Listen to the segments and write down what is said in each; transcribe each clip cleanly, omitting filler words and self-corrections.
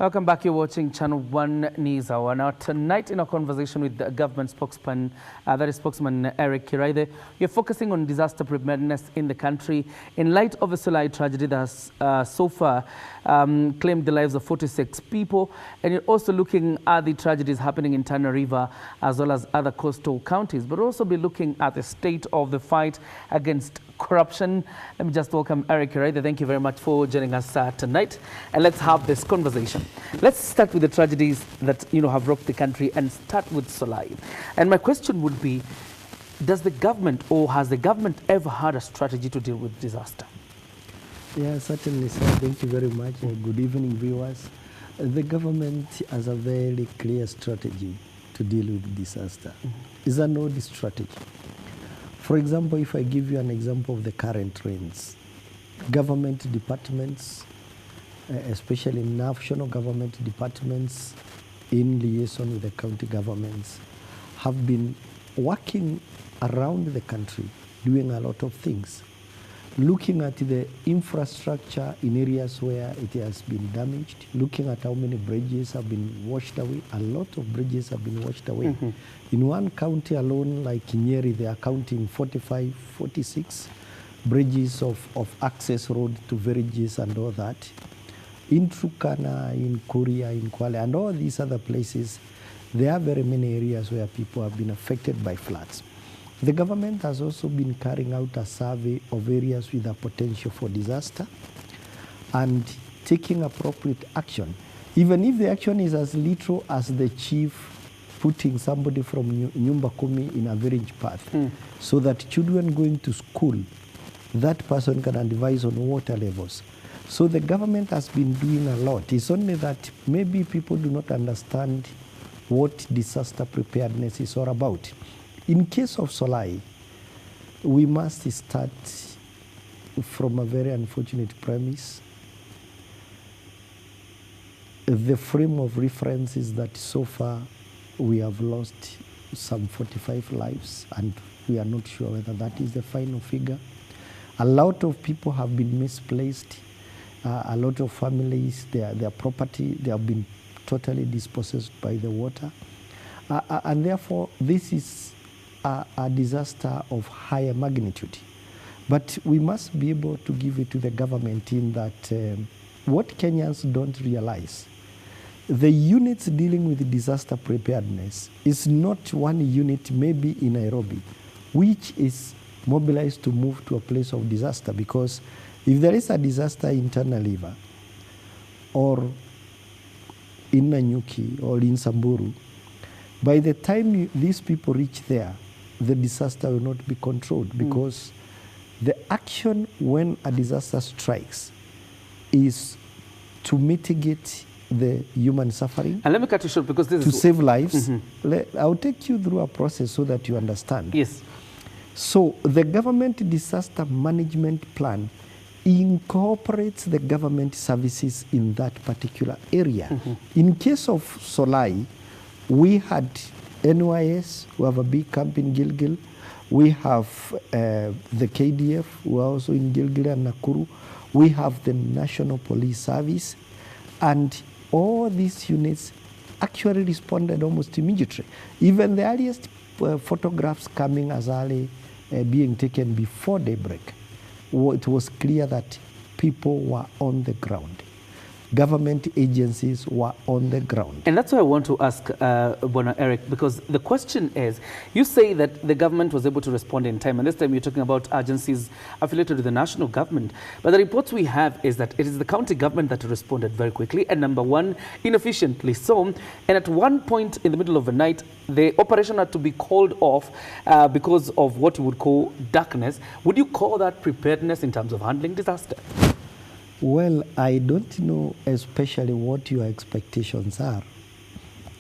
Welcome back. You're watching Channel 1 News Hour. Now, tonight in a conversation with the government spokesman, that is spokesman Eric Kiraithe, you're focusing on disaster preparedness in the country in light of the Solai tragedy that has so far claimed the lives of 46 people. And you're also looking at the tragedies happening in Tana River as well as other coastal counties, but also be looking at the state of the fight against corruption. Let me just welcome Eric Kiraithe. Thank you very much for joining us tonight, and let's have this conversation. Let's start with the tragedies that have rocked the country and start with Solai. And my question would be, does the government or has the government ever had a strategy to deal with disaster? Yeah, certainly, sir. Thank you very much. Good evening, viewers. The government has a very clear strategy to deal with disaster. It's an old strategy. For example, if I give you an example of the current trends, government departments, especially national government departments in liaison with the county governments, have been working around the country, doing a lot of things, looking at the infrastructure in areas where it has been damaged, looking at how many bridges have been washed away. A lot of bridges have been washed away. In one county alone, like Nyeri, they are counting 45, 46 bridges of access road to villages and all that. In Turkana, in Korea, in Kwale, and all these other places, there are very many areas where people have been affected by floods. The government has also been carrying out a survey of areas with a potential for disaster and taking appropriate action, even if the action is as little as the chief putting somebody from Nyumba Kumi in a village path, so that children going to school, that person can advise on water levels. So the government has been doing a lot. It's only that maybe people do not understand what disaster preparedness is all about. In case of Solai, we must start from a very unfortunate premise. The frame of reference is that so far we have lost some 45 lives, and we are not sure whether that is the final figure. A lot of people have been misplaced. A lot of families, their property, they have been totally dispossessed by the water. And therefore, this is a disaster of higher magnitude. But we must be able to give it to the government in that what Kenyans don't realize, the units dealing with disaster preparedness is not one unit maybe in Nairobi, which is mobilized to move to a place of disaster, because if there is a disaster in Tana River or in Nanyuki or in Samburu, by the time these people reach there, the disaster will not be controlled, because the action when a disaster strikes is to mitigate the human suffering. And let me cut you short, because this is to save lives. I'll take you through a process so that you understand. Yes. So the government disaster management plan incorporates the government services in that particular area. In case of Solai, we had NYS, who have a big camp in Gilgil. We have the KDF, who are also in Gilgil and Nakuru. We have the National Police Service. And all these units actually responded almost immediately. Even the earliest photographs coming as early being taken before daybreak, it was clear that people were on the ground. Government agencies were on the ground. And that's why I want to ask Bwana Eric, because the question is, you say that the government was able to respond in time, and this time you're talking about agencies affiliated with the national government. But the reports we have is that it is the county government that responded very quickly, and number one, inefficiently so. And at one point in the middle of the night, the operation had to be called off because of what you would call darkness. Would you call that preparedness in terms of handling disaster? Well, I don't know especially what your expectations are.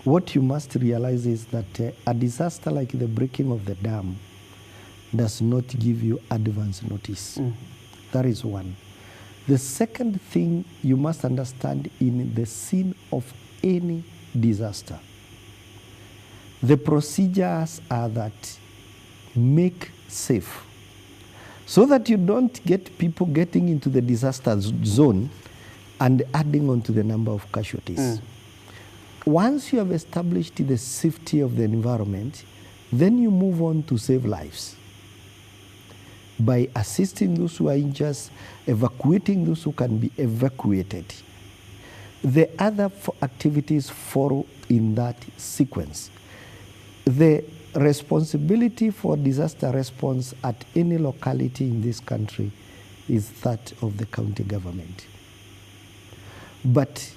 What you must realize is that a disaster like the breaking of the dam does not give you advance notice. That is one. The second thing you must understand in the scene of any disaster, the procedures are that make safe, so that you don't get people getting into the disaster zone and adding on to the number of casualties. Once you have established the safety of the environment, then you move on to save lives by assisting those who are injured, evacuating those who can be evacuated. The other activities follow in that sequence. The responsibility for disaster response at any locality in this country is that of the county government. But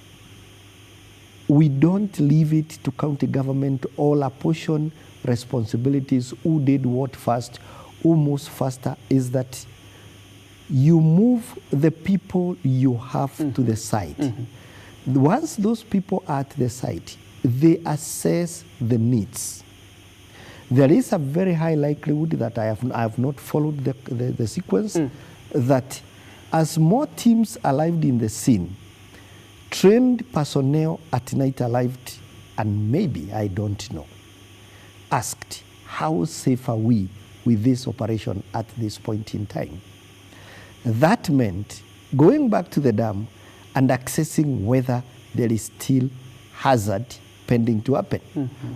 we don't leave it to county government all apportion responsibilities, who did what first, who moves faster, is that you move the people you have to the site. Once those people are at the site, they assess the needs. There is a very high likelihood that I have not followed the sequence, that as more teams arrived in the scene, trained personnel at night arrived, and maybe, I don't know, asked, how safe are we with this operation at this point in time? That meant going back to the dam and assessing whether there is still hazard pending to happen,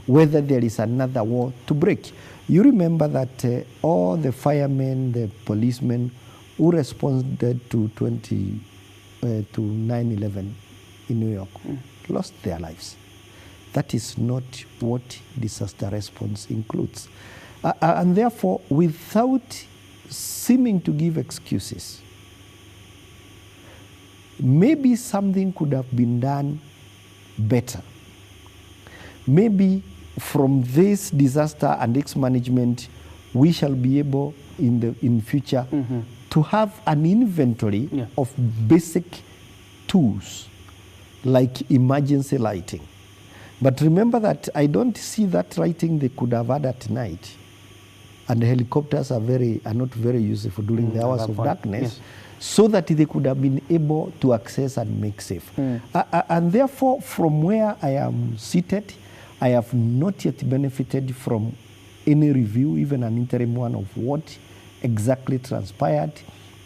whether there is another wall to break. You remember that all the firemen, the policemen who responded to 9/11 in New York lost their lives. That is not what disaster response includes. And therefore, without seeming to give excuses, maybe something could have been done better. Maybe from this disaster and its management, we shall be able in future to have an inventory of basic tools like emergency lighting. But remember that I don't see that lighting they could have had at night. And the helicopters are not very useful during the hours of darkness, so that they could have been able to access and make safe. And therefore, from where I am seated, I have not yet benefited from any review, even an interim one, of what exactly transpired,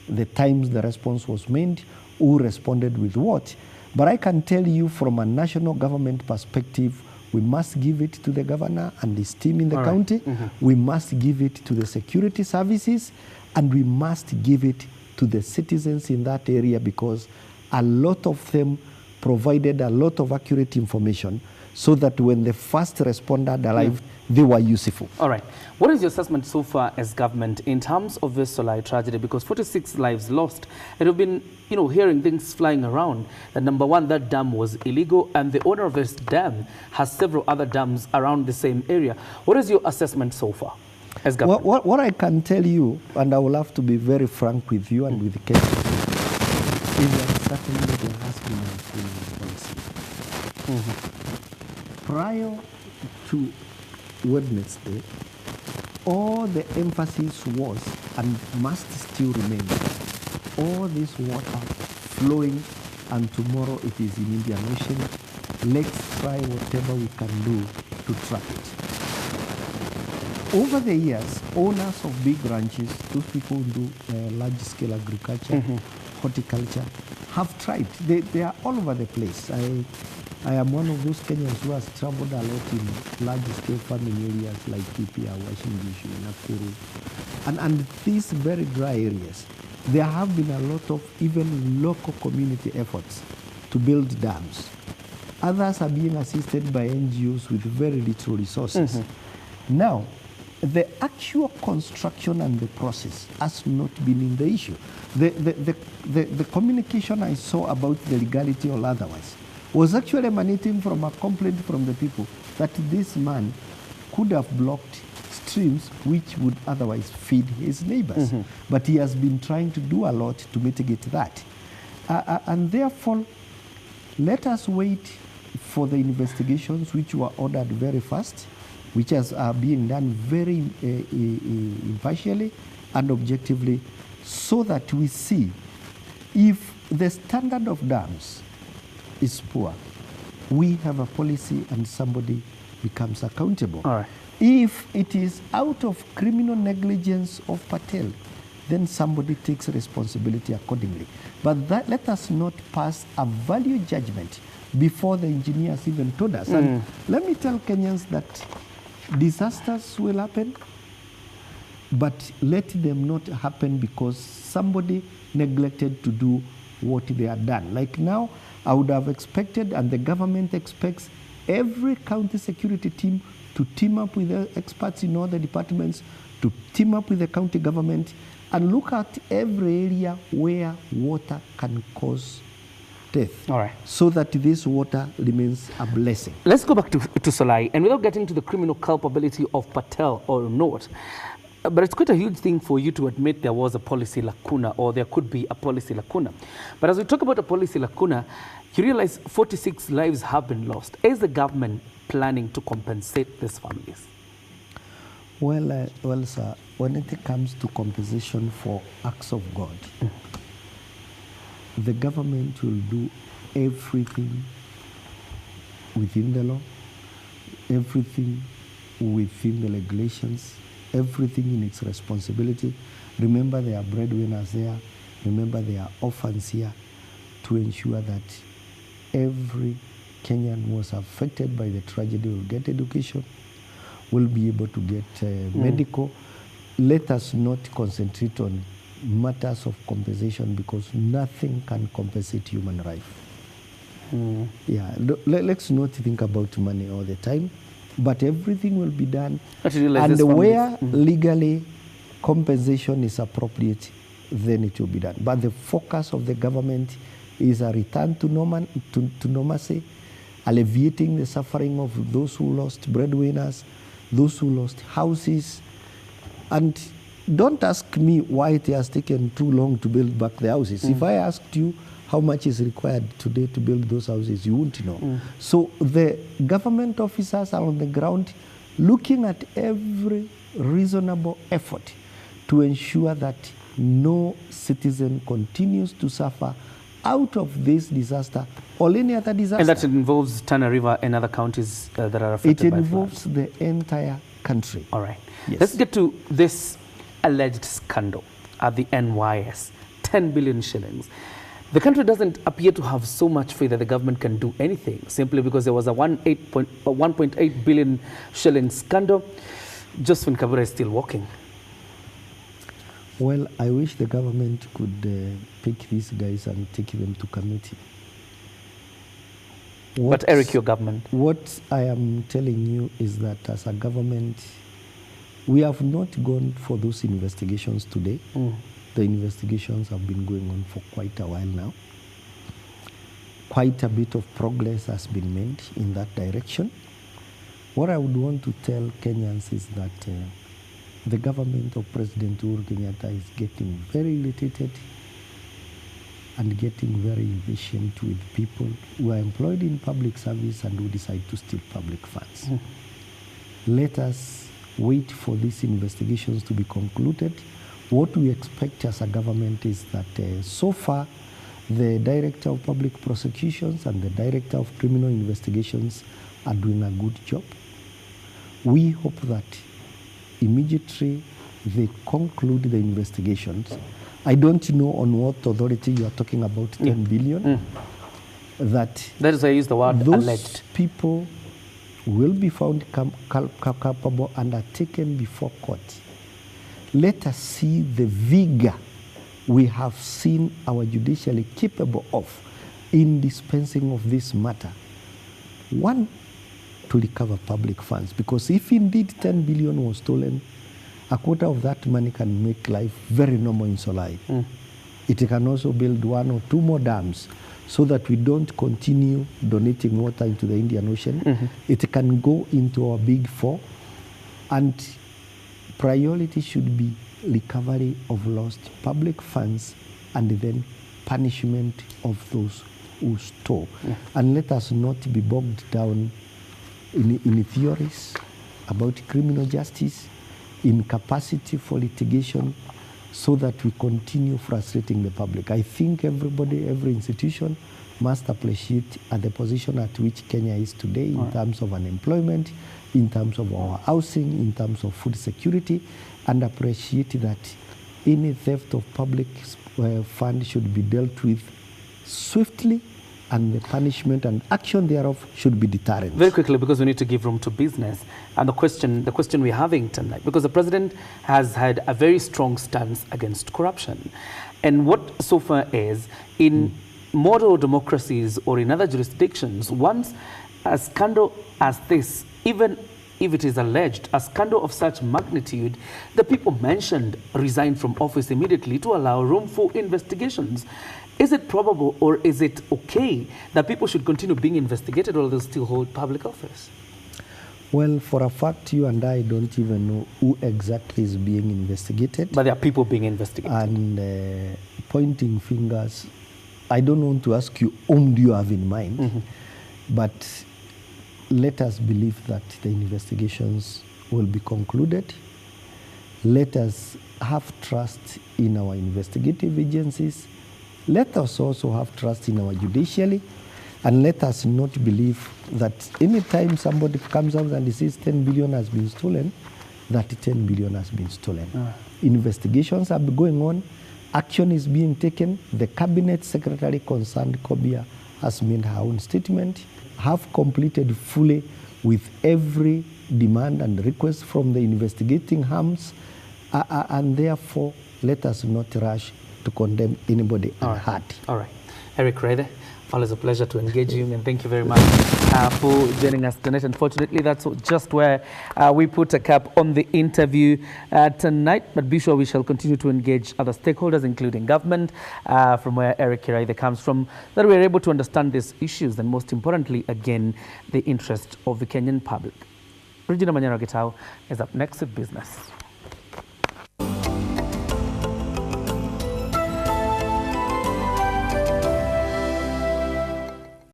the times the response was made, who responded with what. But I can tell you from a national government perspective, we must give it to the governor and his team in the county. We must give it to the security services, and we must give it to the citizens in that area, because a lot of them provided a lot of accurate information so that when the first responder arrived, they were useful. All right. What is your assessment so far as government in terms of this Solai tragedy? Because 46 lives lost. And we've been, hearing things flying around. That number one, that dam was illegal, and the owner of this dam has several other dams around the same area. What is your assessment so far as government? What I can tell you, and I will have to be very frank with you and with the case, is that certainly there has been an improvement policy. Prior to Wednesday, all the emphasis was, and must still remain, all this water flowing, and tomorrow it is in Indian Ocean. Let's try whatever we can do to trap it. Over the years, owners of big ranches, those people who do large-scale agriculture, horticulture, have tried. They are all over the place. I am one of those Kenyans who has traveled a lot in large-scale farming areas like Kipia, Washington, Nakuru, and these very dry areas. There have been a lot of even local community efforts to build dams. Others are being assisted by NGOs with very little resources. Now, the actual construction and the process has not been in the issue. The communication I saw about the legality or otherwise was actually emanating from a complaint from the people that this man could have blocked streams which would otherwise feed his neighbors. But he has been trying to do a lot to mitigate that. And therefore, let us wait for the investigations which were ordered very fast, which are being done very impartially and objectively, so that we see if the standard of dams is poor, we have a policy and somebody becomes accountable. All right. If it is out of criminal negligence of Patel, then somebody takes responsibility accordingly. But let us not pass a value judgment before the engineers even told us. And let me tell Kenyans that disasters will happen, but let them not happen because somebody neglected to do what they had done. Like now, I would have expected, and the government expects, every county security team to team up with the experts in all the departments, to team up with the county government, and look at every area where water can cause death. All right. So that this water remains a blessing. Let's go back to Solai, and without getting to the criminal culpability of Patel or not, but it's quite a huge thing for you to admit there was a policy lacuna, or there could be a policy lacuna. But as we talk about a policy lacuna, you realize 46 lives have been lost. Is the government planning to compensate these families? Well, sir, when it comes to compensation for acts of God, the government will do everything within the law, everything within the regulations, everything in its responsibility. Remember, there are breadwinners there. Remember, there are orphans here, to ensure that every Kenyan who was affected by the tragedy will get education, will be able to get medical. Let us not concentrate on matters of compensation because nothing can compensate human life. Yeah, let's not think about money all the time, but everything will be done. And where legally compensation is appropriate, then it will be done. But the focus of the government is a return to normalcy, alleviating the suffering of those who lost breadwinners, those who lost houses. And don't ask me why it has taken too long to build back the houses. If I asked you how much is required today to build those houses, you wouldn't know. So the government officers are on the ground looking at every reasonable effort to ensure that no citizen continues to suffer out of this disaster or any other disaster. And that involves Tana River and other counties that are affected by floods. It involves the entire country. All right. Yes. Let's get to this alleged scandal at the NYS, 10 billion shillings. The country doesn't appear to have so much faith that the government can do anything, simply because there was a 1.8 billion shilling scandal. Josephine Kabura is still walking. Well, I wish the government could pick these guys and take them to committee. But Eric, your government? What I am telling you is that as a government, we have not gone for those investigations today. The investigations have been going on for quite a while now. Quite a bit of progress has been made in that direction. What I would want to tell Kenyans is that the government of President Uhuru Kenyatta is getting very irritated and getting very impatient with people who are employed in public service and who decide to steal public funds. Let us wait for these investigations to be concluded. What we expect as a government is that so far, the Director of Public Prosecutions and the Director of Criminal Investigations are doing a good job. We hope that immediately they conclude the investigations. I don't know on what authority you are talking about 10 billion. That is why I use the word those alleged. People will be found culpable and are taken before court. Let us see the vigor we have seen our judiciary capable of in dispensing of this matter. One, to recover public funds, because if indeed 10 billion was stolen, a quarter of that money can make life very normal in Solai. It can also build 1 or 2 more dams so that we don't continue donating water into the Indian Ocean. It can go into our big 4, and priority should be recovery of lost public funds and then punishment of those who stole. And let us not be bogged down in theories about criminal justice, in capacity for litigation, so that we continue frustrating the public. I think everybody, every institution must appreciate at the position at which Kenya is today in terms of unemployment, in terms of our housing, in terms of food security, and appreciate that any theft of public fund should be dealt with swiftly, and the punishment and action thereof should be deterrent. Very quickly, because we need to give room to business, and the question we're having tonight, because the president has had a very strong stance against corruption, and what so far is in model democracies or in other jurisdictions, once a scandal as this, even if it is alleged, a scandal of such magnitude, the people mentioned resign from office immediately to allow room for investigations. Is it probable, or is it okay that people should continue being investigated while they still hold public office? Well, for a fact, you and I don't even know who exactly is being investigated. But there are people being investigated. And pointing fingers, I don't want to ask you, whom do you have in mind? But let us believe that the investigations will be concluded. Let us have trust in our investigative agencies. Let us also have trust in our judiciary, and let us not believe that any time somebody comes out and says 10 billion has been stolen, that 10 billion has been stolen. Investigations are going on, action is being taken. The cabinet secretary concerned, Kobia, has made her own statement, have completed fully with every demand and request from the investigating arms, and therefore let us not rush to condemn anybody unheard. All right. Eric Kiraithe, always a pleasure to engage you, and thank you very much for joining us tonight. Unfortunately, that's just where we put a cap on the interview tonight, but be sure we shall continue to engage other stakeholders, including government, from where Eric Kiraithe comes from, that we're able to understand these issues, and most importantly, again, the interest of the Kenyan public. Regina Manyara Gitau is up next with business.